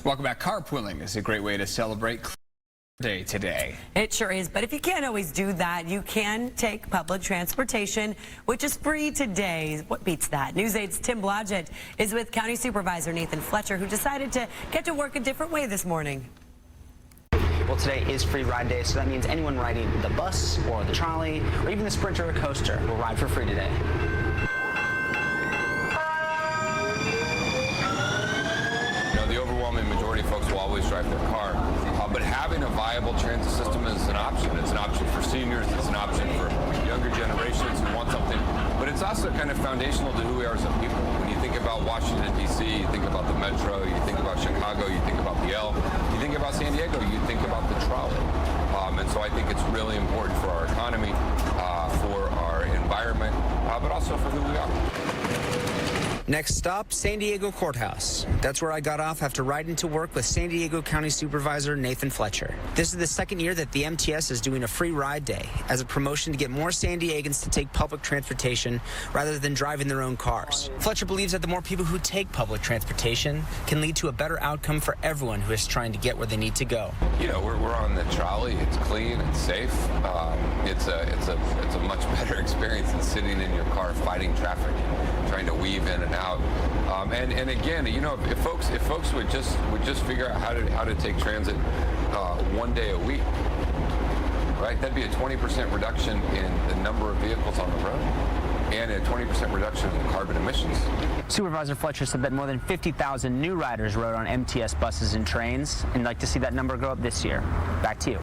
Welcome back. Carpooling is a great way to celebrate Day today. It sure is, but if you can't always do that, you can take public transportation, which is free today. What beats that? News 8's Tim Blodgett is with County Supervisor Nathan Fletcher, who decided to get to work a different way this morning. Well, today is free ride day, so that means anyone riding the bus or the trolley or even the Sprinter or coaster will ride for free today. The overwhelming majority of folks will always drive their car, but having a viable transit system is an option. It's an option for seniors, it's an option for younger generations who want something, but it's also kind of foundational to who we are as a people. When you think about Washington, D.C., you think about the Metro, you think about Chicago, you think about the L, you think about San Diego, you think about the trolley. And so I think it's really important for our economy, for our environment, but also for who we are. Next stop, San Diego Courthouse. That's where I got off after riding to work with San Diego County Supervisor Nathan Fletcher. This is the second year that the MTS is doing a free ride day as a promotion to get more San Diegans to take public transportation rather than driving their own cars. Fletcher believes that the more people who take public transportation can lead to a better outcome for everyone who is trying to get where they need to go. You know, we're on the trolley. It's clean, it's safe. It's a much better experience than sitting in your car fighting traffic, trying to weave in and out. And again, you know, if folks would just figure out how to take transit one day a week, right? That'd be a 20% reduction in the number of vehicles on the road and a 20% reduction in carbon emissions. Supervisor Fletcher said that more than 50,000 new riders rode on MTS buses and trains, and like to see that number go up this year. Back to you.